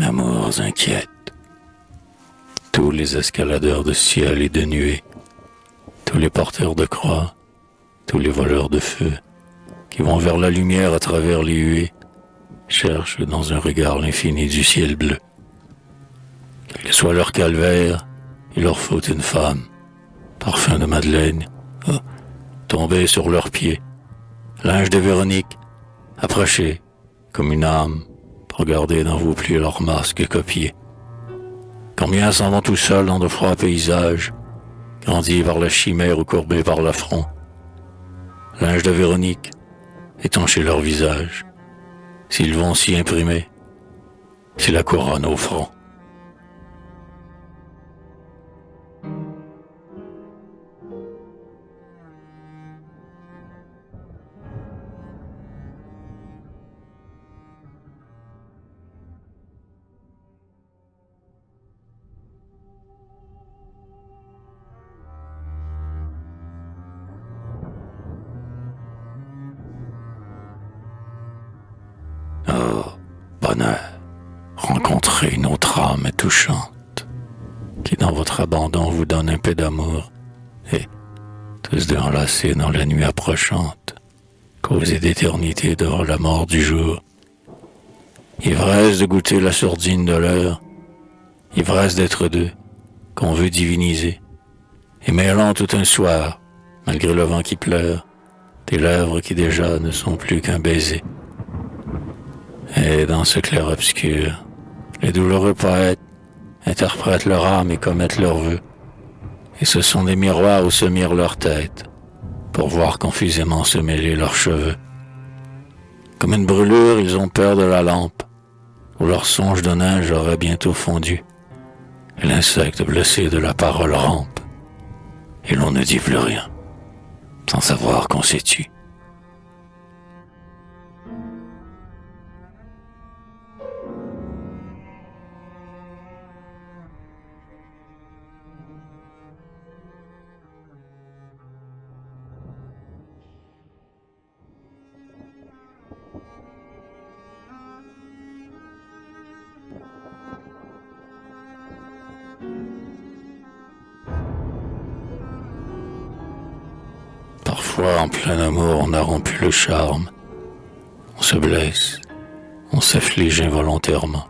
Amours inquiètes, tous les escaladeurs de ciel et de nuées, tous les porteurs de croix, tous les voleurs de feu, qui vont vers la lumière à travers les huées, cherchent dans un regard l'infini du ciel bleu. Qu'il soit leur calvaire, il leur faut une femme, parfum de Madeleine, tombé sur leurs pieds, linge de Véronique, approché comme une âme, pour garder dans vos plis leurs masques copiés. Combien s'en vont tout seuls dans de froids paysages, grandis par la chimère ou courbés par l'affront. Linge de Véronique, étancher leur visage, s'ils vont s'y imprimer, c'est la couronne au front. Oh, bonheur, rencontrer une autre âme touchante, qui dans votre abandon vous donne un peu d'amour, et, tous deux enlacés dans la nuit approchante, causer d'éternité devant la mort du jour. Ivresse de goûter la sourdine de l'heure, ivresse d'être deux, qu'on veut diviniser, et mêlant tout un soir, malgré le vent qui pleure, tes lèvres qui déjà ne sont plus qu'un baiser. Et dans ce clair-obscur, les douloureux poètes interprètent leur âme et commettent leurs vœux. Et ce sont des miroirs où se mirent leurs têtes, pour voir confusément se mêler leurs cheveux. Comme une brûlure, ils ont peur de la lampe, où leur songe de neige aurait bientôt fondu. Et l'insecte blessé de la parole rampe, et l'on ne dit plus rien, sans savoir qu'on s'est tu. Parfois, en plein amour, on a rompu le charme. On se blesse, on s'afflige involontairement.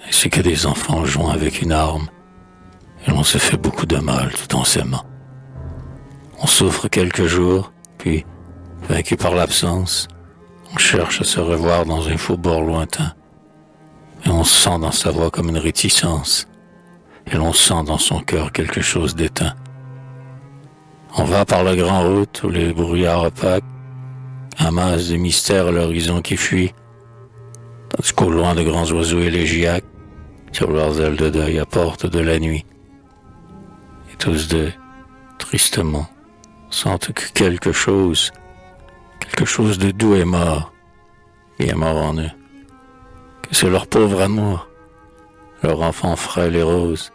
Et c'est que des enfants jouant avec une arme, et l'on se fait beaucoup de mal tout en s'aimant. On souffre quelques jours, puis, vaincu par l'absence, on cherche à se revoir dans un faubourg lointain. Et on sent dans sa voix comme une réticence, et l'on sent dans son cœur quelque chose d'éteint. On va par la grande route où les brouillards opaques amassent des mystères à l'horizon qui fuit, tandis qu'au loin de grands oiseaux élégiaques, sur leurs ailes de deuil, apportent de la nuit. Et tous deux, tristement, sentent que quelque chose de doux est mort, bien mort en eux, que c'est leur pauvre amour, leur enfant frêle et rose,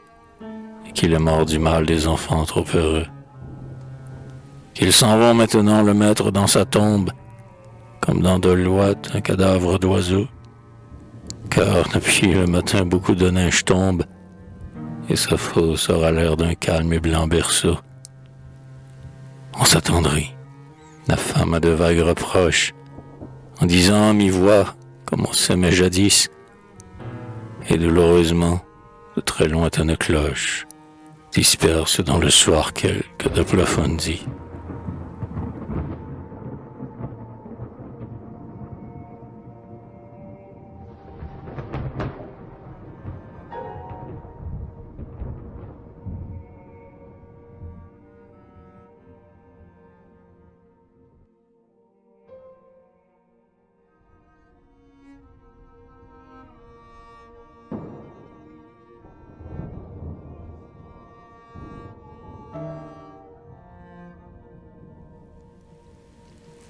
et qu'il est mort du mal des enfants trop heureux. Qu'ils s'en vont maintenant le mettre dans sa tombe, comme dans de l'ouate un cadavre d'oiseau. Car depuis le matin beaucoup de neige tombe, et sa fosse aura l'air d'un calme et blanc berceau. On s'attendrit, la femme a de vagues reproches, en disant à mi-voix, comme on s'aimait jadis, et douloureusement, de très lointaines cloches dispersent dans le soir quelques de plafondis.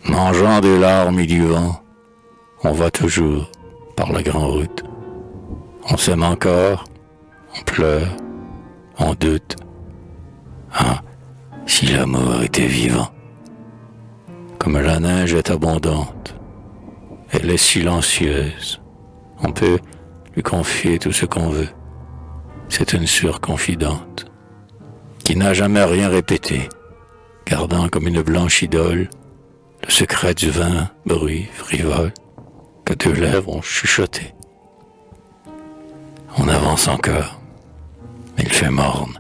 Mangeant des larmes et du vent, on va toujours par la grande route. On s'aime encore, on pleure, on doute. Ah, si l'amour était vivant. Comme la neige est abondante, elle est silencieuse. On peut lui confier tout ce qu'on veut. C'est une surconfidente qui n'a jamais rien répété, gardant comme une blanche idole le secret du vain bruit frivole que deux lèvres ont chuchoté. On avance encore, mais il fait morne.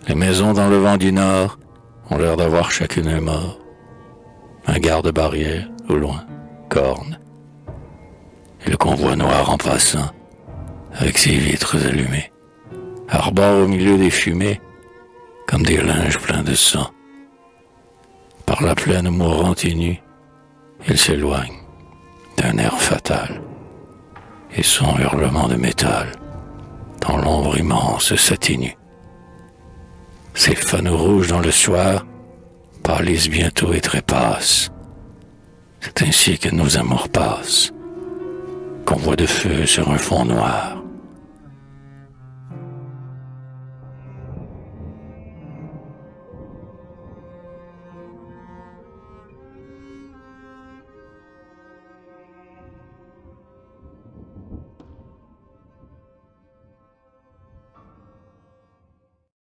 Les maisons dans le vent du nord ont l'air d'avoir chacune un mort. Un garde-barrière, au loin, corne. Et le convoi noir en passant, avec ses vitres allumées, arbore au milieu des fumées, comme des linges pleins de sang. Par la plaine mourante et nue, il s'éloigne d'un air fatal, et son hurlement de métal, dans l'ombre immense, s'atténue. Ses fanaux rouges dans le soir pâlissent bientôt et trépassent. C'est ainsi que nos amours passent, convoi de feu sur un fond noir.